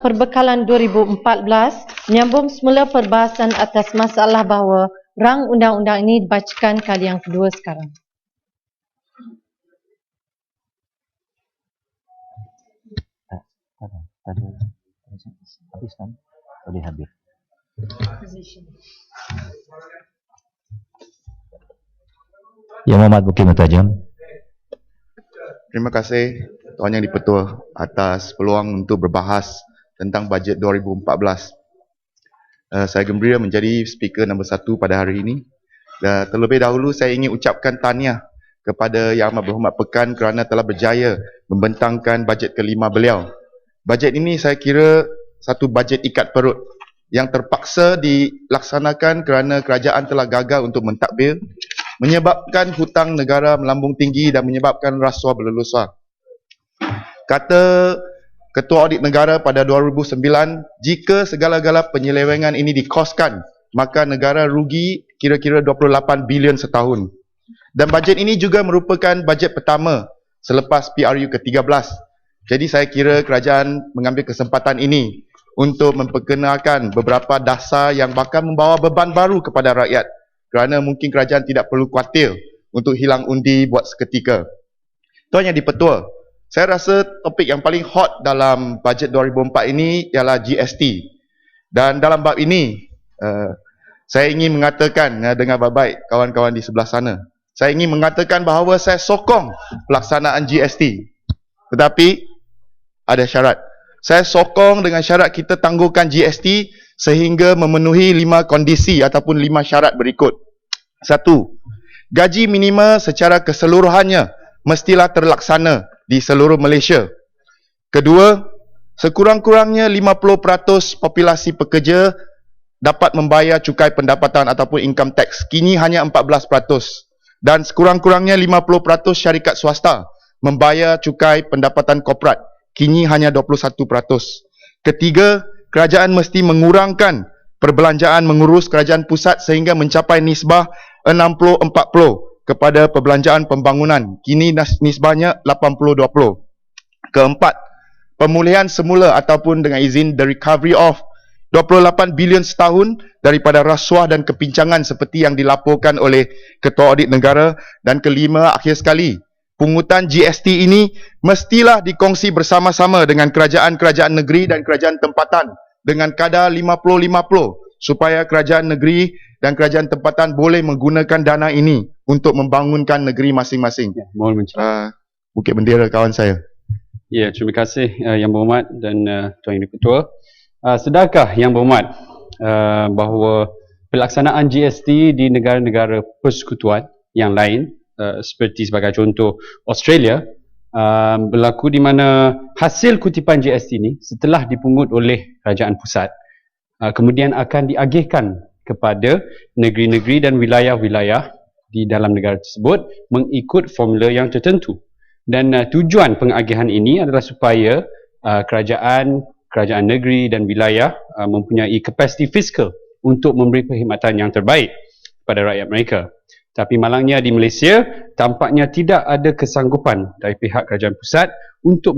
Perbekalan 2014 menyambung semula perbahasan atas masalah bahawa rang undang-undang ini dibacakan kali yang kedua sekarang. Habis kan? Boleh habis. Yang Muhammad Bukit Mutajam. Terima kasih Tuan Yang di-Pertua atas peluang untuk berbahas tentang bajet 2014. Saya gembira menjadi speaker nombor 1 pada hari ini. Dan terlebih dahulu saya ingin ucapkan tahniah kepada Yang Amat Berhormat Pekan kerana telah berjaya membentangkan bajet kelima beliau. Bajet ini saya kira satu bajet ikat perut yang terpaksa dilaksanakan kerana kerajaan telah gagal untuk mentadbir, menyebabkan hutang negara melambung tinggi dan menyebabkan rasuah berleluasa. Kata Ketua Audit Negara pada 2009, jika segala-gala penyelewengan ini dikoskan, maka negara rugi kira-kira 28 bilion setahun. Dan bajet ini juga merupakan bajet pertama selepas PRU ke-13. Jadi saya kira kerajaan mengambil kesempatan ini untuk memperkenalkan beberapa dasar yang bakal membawa beban baru kepada rakyat. Kerana mungkin kerajaan tidak perlu khawatir untuk hilang undi buat seketika. Tuan Yang di-Pertua, saya rasa topik yang paling hot dalam bajet 2004 ini ialah GST. Dan dalam bab ini, saya ingin mengatakan dengan baik-baik kawan-kawan di sebelah sana. Saya ingin mengatakan bahawa saya sokong pelaksanaan GST. Tetapi, ada syarat. Saya sokong dengan syarat kita tangguhkan GST sehingga memenuhi 5 kondisi ataupun 5 syarat berikut. 1. Gaji minima secara keseluruhannya mestilah terlaksana di seluruh Malaysia. Kedua, sekurang-kurangnya 50% populasi pekerja dapat membayar cukai pendapatan ataupun income tax. Kini hanya 14%. Dan sekurang-kurangnya 50% syarikat swasta membayar cukai pendapatan korporat. Kini hanya 21%. Ketiga, kerajaan mesti mengurangkan perbelanjaan mengurus kerajaan pusat sehingga mencapai nisbah 60-40 kepada perbelanjaan pembangunan. Kini nisbahnya 80-20. Keempat, pemulihan semula ataupun dengan izin the recovery of 28 bilion setahun daripada rasuah dan kepincangan seperti yang dilaporkan oleh Ketua Audit Negara. Dan kelima, akhir sekali, pungutan GST ini mestilah dikongsi bersama-sama dengan kerajaan-kerajaan negeri dan kerajaan tempatan dengan kadar 50-50 supaya kerajaan negeri dan kerajaan tempatan boleh menggunakan dana ini untuk membangunkan negeri masing-masing. Ya, mohon mencari. Bukit Bendera kawan saya. Ya, terima kasih Yang Berhormat dan Tuan Yang di-Pertua. Sedarkah Yang Berhormat bahawa pelaksanaan GST di negara-negara persekutuan yang lain seperti sebagai contoh Australia berlaku di mana hasil kutipan GST ini setelah dipungut oleh kerajaan pusat kemudian akan diagihkan kepada negeri-negeri dan wilayah-wilayah di dalam negara tersebut mengikut formula yang tertentu. Dan tujuan pengagihan ini adalah supaya kerajaan negeri dan wilayah mempunyai kapasiti fiskal untuk memberi perkhidmatan yang terbaik kepada rakyat mereka. Tapi malangnya di Malaysia, tampaknya tidak ada kesanggupan dari pihak kerajaan pusat untuk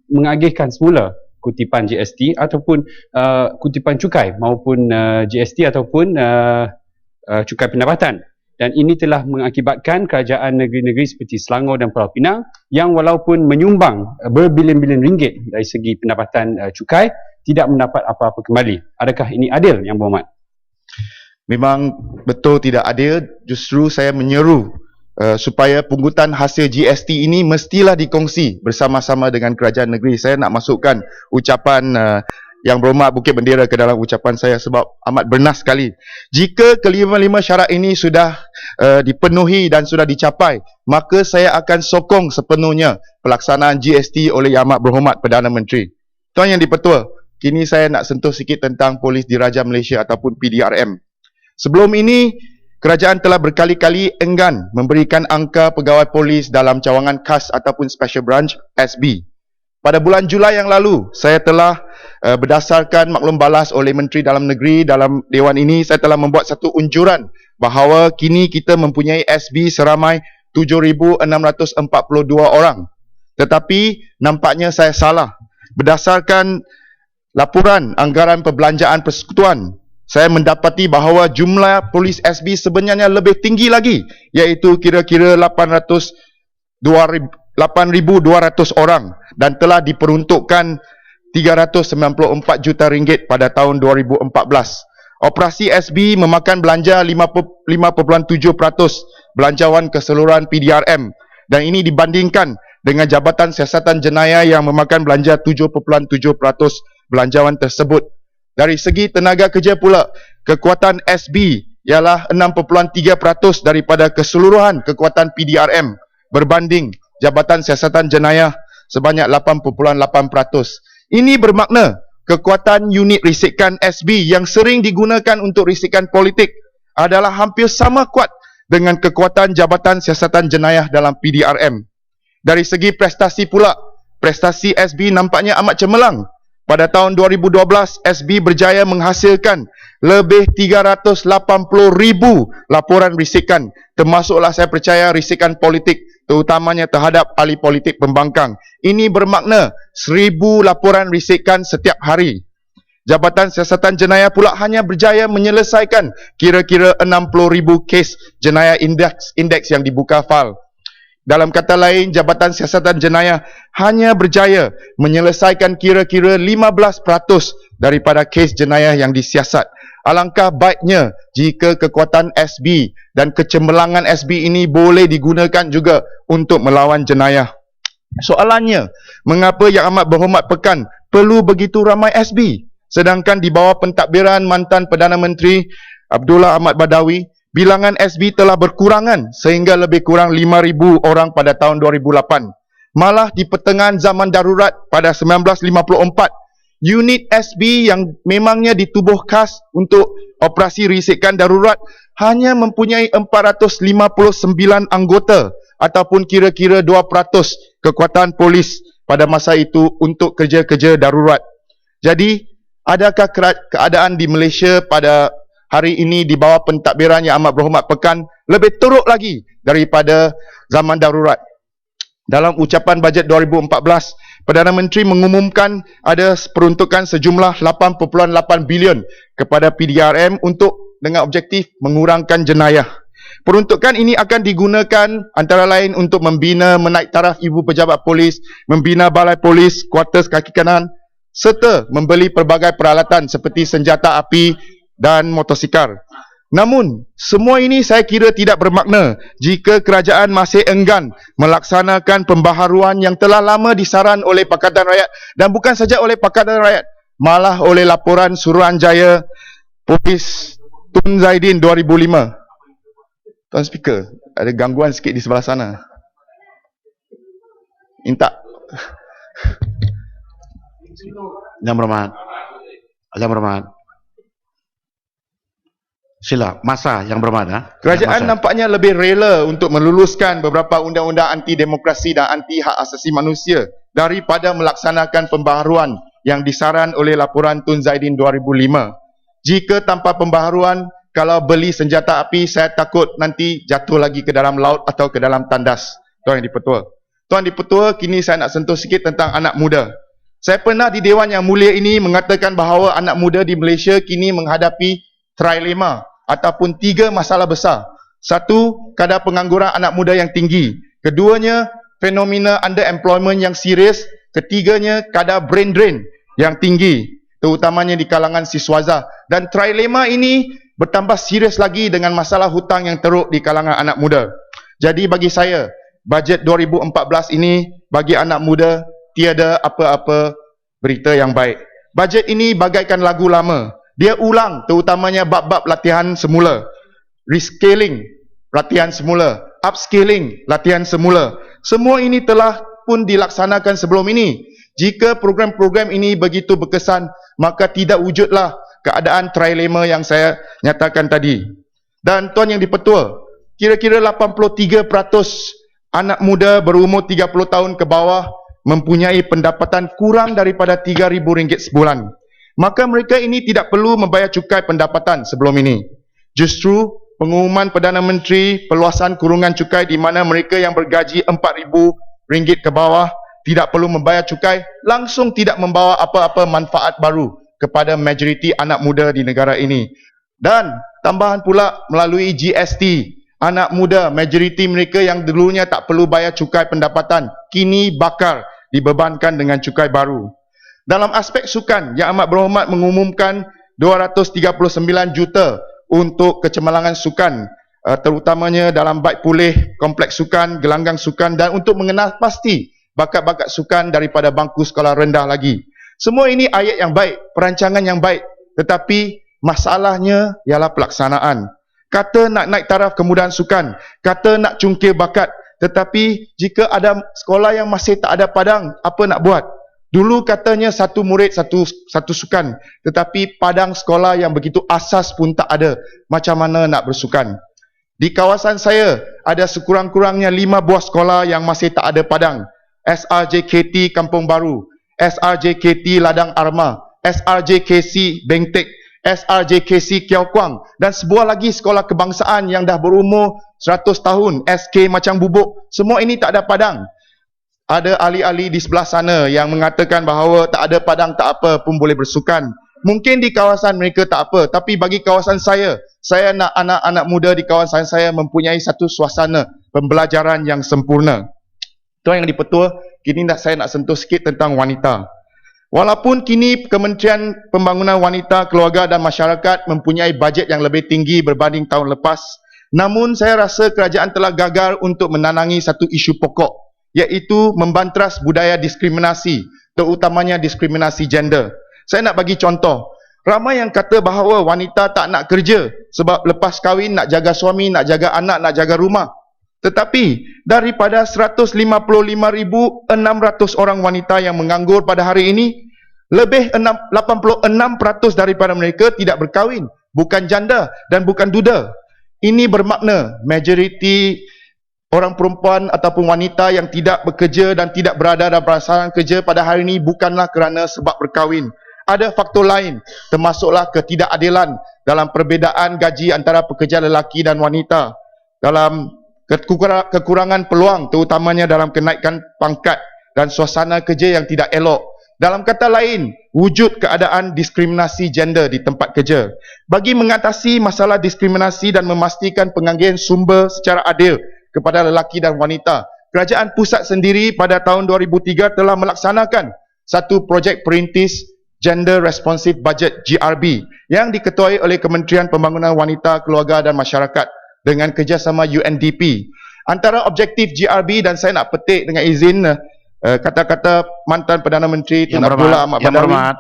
mengagihkan semula kutipan GST ataupun kutipan cukai maupun GST ataupun cukai pendapatan. Dan ini telah mengakibatkan kerajaan negeri-negeri seperti Selangor dan Pulau Pinang yang walaupun menyumbang berbilion-bilion ringgit dari segi pendapatan cukai tidak mendapat apa-apa kembali. Adakah ini adil, Yang Berhormat? Memang betul tidak adil. Justru saya menyeru supaya pungutan hasil GST ini mestilah dikongsi bersama-sama dengan kerajaan negeri. Saya nak masukkan ucapan Yang Berhormat Bukit Bendera ke dalam ucapan saya sebab amat bernas sekali. Jika kelima-lima syarat ini sudah dipenuhi dan sudah dicapai, maka saya akan sokong sepenuhnya pelaksanaan GST oleh Yang Amat Berhormat Perdana Menteri. Tuan Yang di-Pertua, kini saya nak sentuh sikit tentang Polis Diraja Malaysia ataupun PDRM. Sebelum ini, kerajaan telah berkali-kali enggan memberikan angka pegawai polis dalam cawangan khas ataupun special branch SB. Pada bulan Julai yang lalu, saya telah berdasarkan maklum balas oleh Menteri Dalam Negeri dalam Dewan ini, saya telah membuat satu unjuran bahawa kini kita mempunyai SB seramai 7,642 orang. Tetapi nampaknya saya salah. Berdasarkan laporan anggaran perbelanjaan persekutuan, saya mendapati bahawa jumlah polis SB sebenarnya lebih tinggi lagi, iaitu kira-kira 8,200 orang dan telah diperuntukkan 394 juta ringgit pada tahun 2014. Operasi SB memakan belanja 5.7% belanjawan keseluruhan PDRM dan ini dibandingkan dengan Jabatan Siasatan Jenayah yang memakan belanja 7.7% belanjawan tersebut. Dari segi tenaga kerja pula, kekuatan SB ialah 6.3% daripada keseluruhan kekuatan PDRM berbanding Jabatan Siasatan Jenayah sebanyak 8.8%. Ini bermakna kekuatan unit risikan SB yang sering digunakan untuk risikan politik adalah hampir sama kuat dengan kekuatan Jabatan Siasatan Jenayah dalam PDRM. Dari segi prestasi pula, prestasi SB nampaknya amat cemerlang. Pada tahun 2012, SB berjaya menghasilkan lebih 380,000 laporan risikan, termasuklah saya percaya risikan politik, terutamanya terhadap ahli politik pembangkang. Ini bermakna 1,000 laporan risikan setiap hari. Jabatan Siasatan Jenayah pula hanya berjaya menyelesaikan kira-kira 60,000 kes jenayah indeks yang dibuka fail. Dalam kata lain, Jabatan Siasatan Jenayah hanya berjaya menyelesaikan kira-kira 15% daripada kes jenayah yang disiasat. Alangkah baiknya jika kekuatan SB dan kecemerlangan SB ini boleh digunakan juga untuk melawan jenayah. Soalannya, mengapa Yang Amat Berhormat Pekan perlu begitu ramai SB? Sedangkan di bawah pentadbiran mantan Perdana Menteri Abdullah Ahmad Badawi, bilangan SB telah berkurangan sehingga lebih kurang 5,000 orang pada tahun 2008. Malah di pertengahan zaman darurat pada 1954, unit SB yang memangnya ditubuh khas untuk operasi risikan darurat hanya mempunyai 459 anggota ataupun kira-kira 2% kekuatan polis pada masa itu untuk kerja-kerja darurat. Jadi, adakah keadaan di Malaysia pada hari ini di bawah pentadbiran Yang Amat Berhormat Pekan lebih teruk lagi daripada zaman darurat? Dalam ucapan bajet 2014, Perdana Menteri mengumumkan ada peruntukan sejumlah 8.8 bilion kepada PDRM untuk dengan objektif mengurangkan jenayah. Peruntukan ini akan digunakan antara lain untuk membina menaik taraf ibu pejabat polis, membina balai polis, kuartus kaki kanan serta membeli pelbagai peralatan seperti senjata api dan motosikal. Namun, semua ini saya kira tidak bermakna jika kerajaan masih enggan melaksanakan pembaharuan yang telah lama disaran oleh Pakatan Rakyat dan bukan saja oleh Pakatan Rakyat, malah oleh laporan Suruhanjaya Polis Tun Zaidin 2005. Tuan Speaker, ada gangguan sikit di sebelah sana. Minta. Yang Berhormat. Yang Berhormat. Sila, masa Yang Berhormat. Kerajaan nampaknya lebih rela untuk meluluskan beberapa undang-undang anti-demokrasi dan anti-hak asasi manusia daripada melaksanakan pembaharuan yang disaran oleh laporan Tun Zaidin 2005. Jika tanpa pembaharuan, kalau beli senjata api, saya takut nanti jatuh lagi ke dalam laut atau ke dalam tandas. Tuan Yang Dipertua. Tuan Dipertua, kini saya nak sentuh sikit tentang anak muda. Saya pernah di Dewan Yang Mulia ini mengatakan bahawa anak muda di Malaysia kini menghadapi trilema ataupun 3 masalah besar. Satu, kadar pengangguran anak muda yang tinggi. Keduanya, fenomena underemployment yang serius. Ketiganya, kadar brain drain yang tinggi, terutamanya di kalangan siswaza. Dan trilema ini bertambah serius lagi dengan masalah hutang yang teruk di kalangan anak muda. Jadi bagi saya, bajet 2014 ini bagi anak muda tiada apa-apa berita yang baik. Bajet ini bagaikan lagu lama. Dia ulang terutamanya bab-bab latihan semula. Rescaling, latihan semula. Upscaling, latihan semula. Semua ini telah pun dilaksanakan sebelum ini. Jika program-program ini begitu berkesan, maka tidak wujudlah keadaan trilema yang saya nyatakan tadi. Dan Tuan Yang Dipertua, kira-kira 83% anak muda berumur 30 tahun ke bawah mempunyai pendapatan kurang daripada RM3,000 sebulan. Maka mereka ini tidak perlu membayar cukai pendapatan sebelum ini. Justru pengumuman Perdana Menteri perluasan kurungan cukai di mana mereka yang bergaji RM4,000 ke bawah tidak perlu membayar cukai, langsung tidak membawa apa-apa manfaat baru kepada majoriti anak muda di negara ini. Dan tambahan pula melalui GST, anak muda, majoriti mereka yang dulunya tak perlu bayar cukai pendapatan, kini bakal dibebankan dengan cukai baru. Dalam aspek sukan, Yang Amat Berhormat mengumumkan 239 juta untuk kecemerlangan sukan, terutamanya dalam baik pulih kompleks sukan, gelanggang sukan dan untuk mengenal pasti bakat-bakat sukan daripada bangku sekolah rendah lagi. Semua ini ayat yang baik, perancangan yang baik, tetapi masalahnya ialah pelaksanaan. Kata nak naik taraf kemudahan sukan, kata nak cungkil bakat, tetapi jika ada sekolah yang masih tak ada padang, apa nak buat? Dulu katanya satu murid satu sukan, tetapi padang sekolah yang begitu asas pun tak ada. Macam mana nak bersukan? Di kawasan saya ada sekurang-kurangnya 5 buah sekolah yang masih tak ada padang. SRJKT Kampung Baru, SRJKT Ladang Arma, SRJKC Bengtek, SRJKC Kiau Kuang dan sebuah lagi sekolah kebangsaan yang dah berumur 100 tahun, SK Macang Bubuk. Semua ini tak ada padang. Ada ahli-ahli di sebelah sana yang mengatakan bahawa tak ada padang tak apa pun boleh bersukan. Mungkin di kawasan mereka tak apa, tapi bagi kawasan saya nak anak-anak muda di kawasan saya mempunyai satu suasana pembelajaran yang sempurna. Tuan Yang di-Pertua, kini saya nak sentuh sikit tentang wanita. Walaupun kini Kementerian Pembangunan Wanita, Keluarga dan Masyarakat mempunyai bajet yang lebih tinggi berbanding tahun lepas, namun saya rasa kerajaan telah gagal untuk menanangi satu isu pokok, iaitu membantras budaya diskriminasi, terutamanya diskriminasi gender. Saya nak bagi contoh. Ramai yang kata bahawa wanita tak nak kerja sebab lepas kahwin nak jaga suami, nak jaga anak, nak jaga rumah. Tetapi daripada 155,600 orang wanita yang menganggur pada hari ini, lebih 86% daripada mereka tidak berkahwin, bukan janda dan bukan duda. Ini bermakna majoriti orang perempuan ataupun wanita yang tidak bekerja dan tidak berada dalam pasaran kerja pada hari ini bukanlah kerana sebab berkahwin. Ada faktor lain, termasuklah ketidakadilan dalam perbezaan gaji antara pekerja lelaki dan wanita, dalam kekurangan peluang terutamanya dalam kenaikan pangkat dan suasana kerja yang tidak elok. Dalam kata lain, wujud keadaan diskriminasi gender di tempat kerja. Bagi mengatasi masalah diskriminasi dan memastikan penganggihan sumber secara adil kepada lelaki dan wanita, Kerajaan Pusat sendiri pada tahun 2003 telah melaksanakan satu projek perintis Gender Responsive Budget GRB yang diketuai oleh Kementerian Pembangunan Wanita, Keluarga dan Masyarakat dengan kerjasama UNDP. Antara objektif GRB, dan saya nak petik dengan izin kata-kata mantan Perdana Menteri Tun Abdullah Ahmad Badawi. Yang berhormat,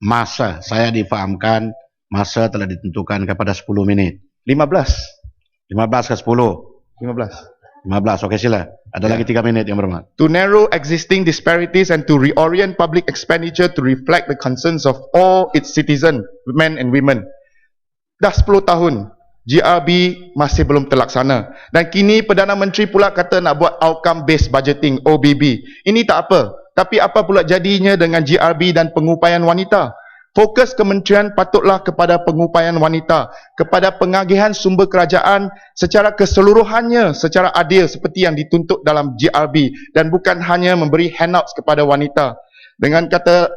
masa saya difahamkan, masa telah ditentukan kepada 10 minit. 15 15 ke 10? 15, okey sila. Ada lagi 3 minit Yang berhormat. To narrow existing disparities and to reorient public expenditure to reflect the concerns of all its citizens, men and women. Dah 10 tahun, GRB masih belum terlaksana. Dan kini Perdana Menteri pula kata nak buat outcome based budgeting, OBB. Ini tak apa. Tapi apa pula jadinya dengan GRB dan pengupayaan wanita? Fokus kementerian patutlah kepada pengupayaan wanita, kepada pengagihan sumber kerajaan secara keseluruhannya secara adil seperti yang dituntut dalam GRB dan bukan hanya memberi handouts kepada wanita. Dengan kata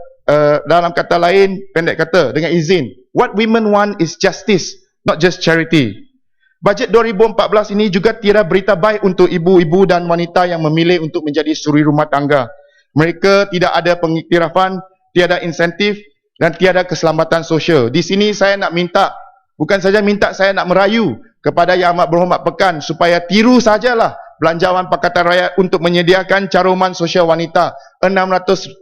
dalam kata lain, pendek kata, dengan izin, what women want is justice, not just charity. Bajet 2014 ini juga tiada berita baik untuk ibu-ibu dan wanita yang memilih untuk menjadi suri rumah tangga. Mereka tidak ada pengiktirafan, tiada insentif dan tiada keselamatan sosial. Di sini saya nak minta, bukan saja minta, saya nak merayu kepada Yang Amat Berhormat Pekan supaya tiru sajalah Belanjawan Pakatan Rakyat untuk menyediakan caruman sosial wanita RM600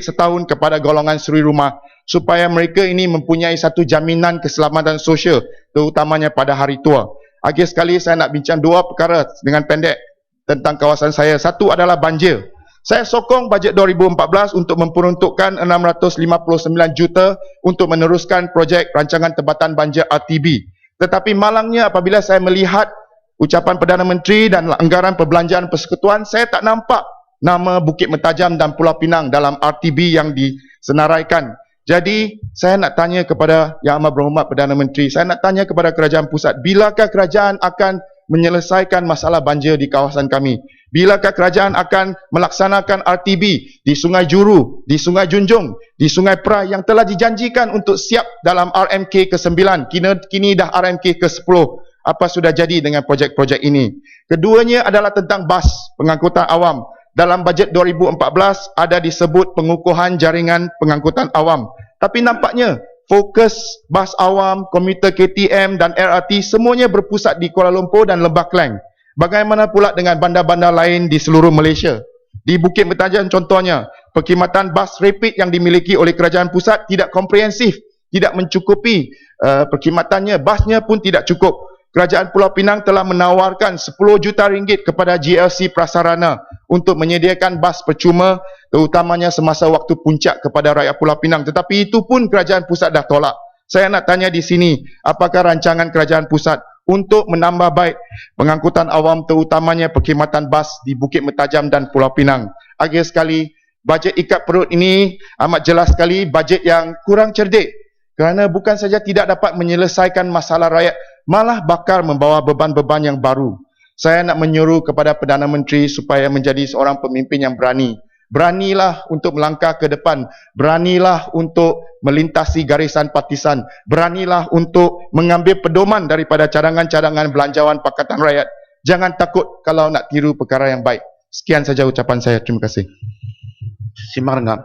setahun kepada golongan suri rumah supaya mereka ini mempunyai satu jaminan keselamatan sosial terutamanya pada hari tua. Akhir sekali saya nak bincang 2 perkara dengan pendek tentang kawasan saya. Satu adalah banjir. Saya sokong bajet 2014 untuk memperuntukkan 659 juta untuk meneruskan projek rancangan tempatan banjir RTB. Tetapi malangnya apabila saya melihat ucapan Perdana Menteri dan anggaran perbelanjaan persekutuan, saya tak nampak nama Bukit Mentajam dan Pulau Pinang dalam RTB yang disenaraikan. Jadi saya nak tanya kepada Yang Amat Berhormat Perdana Menteri, saya nak tanya kepada Kerajaan Pusat, bilakah kerajaan akan menyelesaikan masalah banjir di kawasan kami? Bilakah kerajaan akan melaksanakan RTB di Sungai Juru, di Sungai Junjung, di Sungai Perai yang telah dijanjikan untuk siap dalam RMK ke-9, kini dah RMK ke-10. Apa sudah jadi dengan projek-projek ini? Keduanya adalah tentang bas pengangkutan awam. Dalam bajet 2014 ada disebut pengukuhan jaringan pengangkutan awam. Tapi nampaknya fokus bas awam, komuter KTM dan LRT semuanya berpusat di Kuala Lumpur dan Lembah Klang. Bagaimana pula dengan bandar-bandar lain di seluruh Malaysia? Di Bukit Mertajam contohnya, perkhidmatan bas rapid yang dimiliki oleh kerajaan pusat tidak komprehensif, tidak mencukupi perkhidmatannya, basnya pun tidak cukup. Kerajaan Pulau Pinang telah menawarkan 10 juta ringgit kepada GLC Prasarana untuk menyediakan bas percuma terutamanya semasa waktu puncak kepada rakyat Pulau Pinang. Tetapi itu pun kerajaan pusat dah tolak. Saya nak tanya di sini, apakah rancangan kerajaan pusat untuk menambah baik pengangkutan awam terutamanya perkhidmatan bas di Bukit Mertajam dan Pulau Pinang? Akhir sekali, bajet ikat perut ini amat jelas sekali bajet yang kurang cerdik kerana bukan saja tidak dapat menyelesaikan masalah rakyat, malah bakal membawa beban-beban yang baru. Saya nak menyuruh kepada Perdana Menteri supaya menjadi seorang pemimpin yang berani. Beranilah untuk melangkah ke depan. Beranilah untuk melintasi garisan partisan. Beranilah untuk mengambil pedoman daripada cadangan-cadangan belanjawan Pakatan Rakyat. Jangan takut kalau nak tiru perkara yang baik. Sekian saja ucapan saya. Terima kasih. Simbang Renggam.